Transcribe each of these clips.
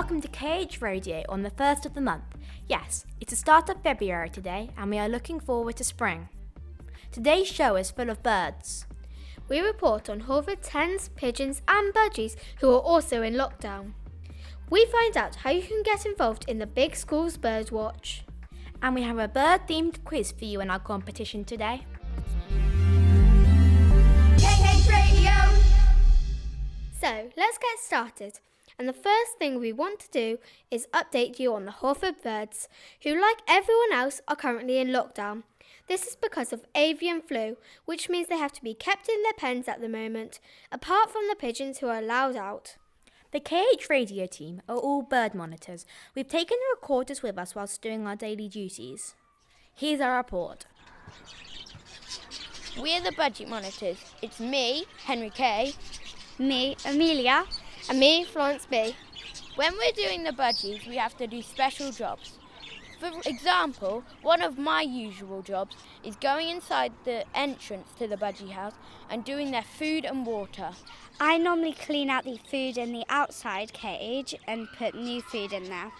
welcome to KH Radio on the 1st of the month. Yes, it's the start of February today and we are looking forward to spring. Today's show is full of birds. We report on Hawford's hens, pigeons and budgies who are also in lockdown. We find out how you can get involved in the Big Schools Birdwatch. And we have a bird-themed quiz for you in our competition today. KH Radio! So, let's get started. And the first thing we want to do is update you on the Hawford birds, who like everyone else are currently in lockdown. This is because of avian flu, which means they have to be kept in their pens at the moment, apart from the pigeons who are allowed out. The KH Radio team are all bird monitors. We've taken the recorders with us whilst doing our daily duties. Here's our report. We're the budget monitors. It's me, Henry K. Me, Amelia. And me, Florence B. When we're doing the budgies, we have to do special jobs. For example, one of my usual jobs is going inside the entrance to the budgie house and doing their food and water. I normally clean out the food in the outside cage and put new food in there.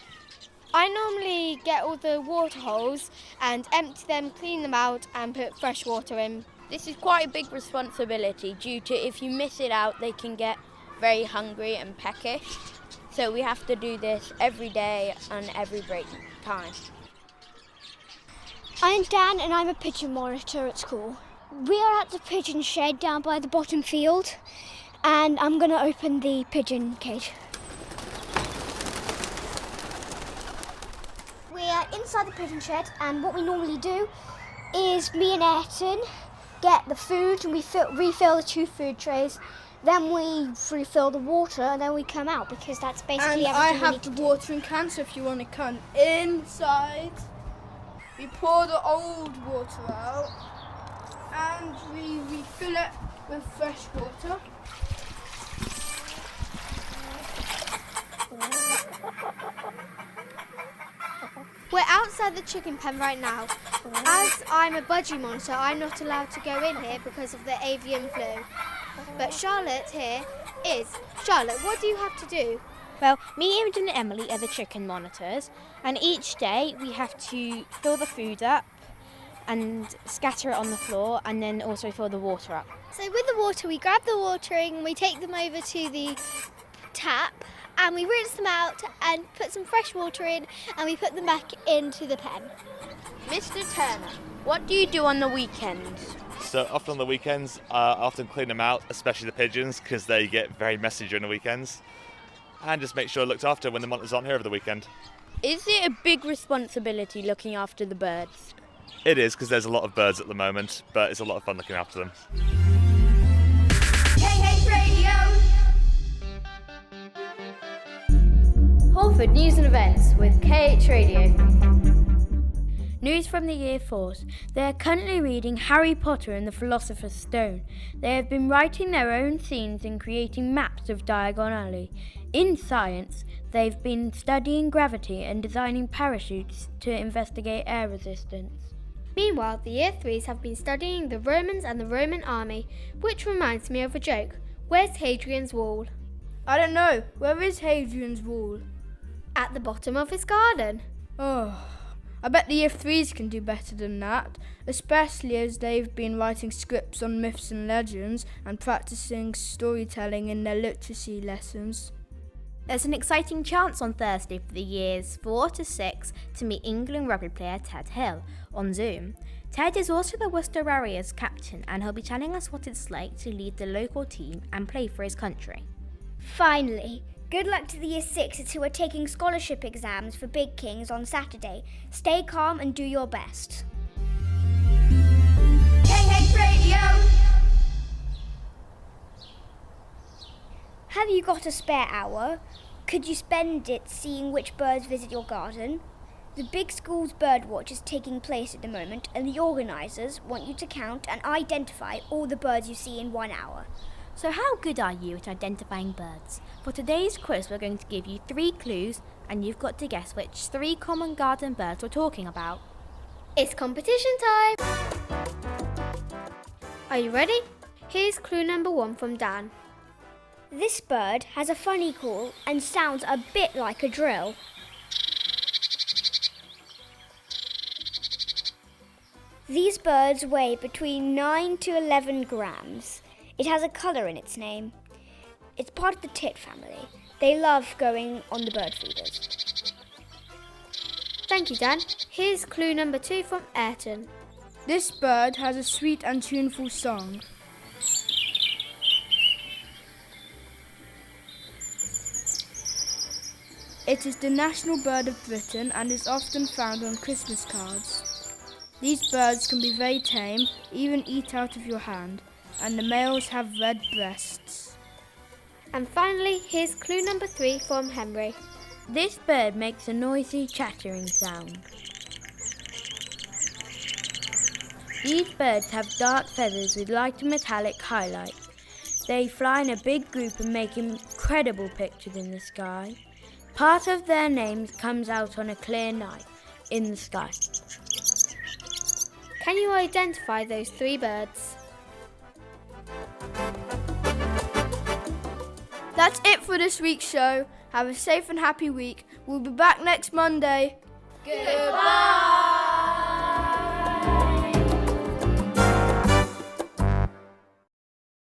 I normally get all the water holes and empty them, clean them out and put fresh water in. This is quite a big responsibility due to if you miss it out, they can get very hungry and peckish. So we have to do this every day and every break time. I'm Dan and I'm a pigeon monitor at school. We are at the pigeon shed down by the bottom field and I'm going to open the pigeon cage. We are inside the pigeon shed and what we normally do is me and Ayrton get the food and we refill the 2 food trays. Then we refill the water and then we come out because that's basically and everything I we have need the to do. watering can, so if you want to come inside, we pour the old water out and we refill it with fresh water. We're outside the chicken pen right now. As I'm a budgie monitor, I'm not allowed to go in here because of the avian flu. But Charlotte here is. Charlotte, what do you have to do? Well, me, Imogen and Emily are the chicken monitors, and each day we have to fill the food up and scatter it on the floor and then also fill the water up. So with the water, we grab the watering, we take them over to the tap and we rinse them out and put some fresh water in and we put them back into the pen. Mr. Turner, what do you do on the weekends? So often on the weekends, I often clean them out, especially the pigeons, because they get very messy during the weekends. And just make sure looked after when the monitors aren't here over the weekend. Is it a big responsibility looking after the birds? It is, because there's a lot of birds at the moment, but it's a lot of fun looking after them. KH Radio! Hawford News and Events with KH Radio. News from the Year 4s. They are currently reading Harry Potter and the Philosopher's Stone. They have been writing their own scenes and creating maps of Diagon Alley. In science, they've been studying gravity and designing parachutes to investigate air resistance. Meanwhile, the Year 3s have been studying the Romans and the Roman army, which reminds me of a joke. Where's Hadrian's Wall? I don't know, where is Hadrian's Wall? At the bottom of his garden. Oh, I bet the Year 3s can do better than that, especially as they've been writing scripts on myths and legends and practicing storytelling in their literacy lessons. There's an exciting chance on Thursday for the years 4 to 6 to meet England rugby player Ted Hill on Zoom. Ted is also the Worcester Warriors captain and he'll be telling us what it's like to lead the local team and play for his country. Finally, good luck to the Year 6s who are taking scholarship exams for Big Kings on Saturday. Stay calm and do your best. KH Radio! Have you got a spare hour? Could you spend it seeing which birds visit your garden? The Big Schools Birdwatch is taking place at the moment and the organisers want you to count and identify all the birds you see in 1 hour. So how good are you at identifying birds? For today's quiz, we're going to give you 3 clues and you've got to guess which 3 common garden birds we're talking about. It's competition time! Are you ready? Here's clue number 1 from Dan. This bird has a funny call and sounds a bit like a drill. These birds weigh between 9 to 11 grams. It has a colour in its name. It's part of the tit family. They love going on the bird feeders. Thank you, Dan. Here's clue number 2 from Ayrton. This bird has a sweet and tuneful song. It is the national bird of Britain and is often found on Christmas cards. These birds can be very tame, even eat out of your hand, and the males have red breasts. And finally, here's clue number 3 from Henry. This bird makes a noisy chattering sound. These birds have dark feathers with light metallic highlights. They fly in a big group and make incredible pictures in the sky. Part of their names comes out on a clear night in the sky. Can you identify those 3 birds? That's it for this week's show. Have a safe and happy week. We'll be back next Monday. Goodbye!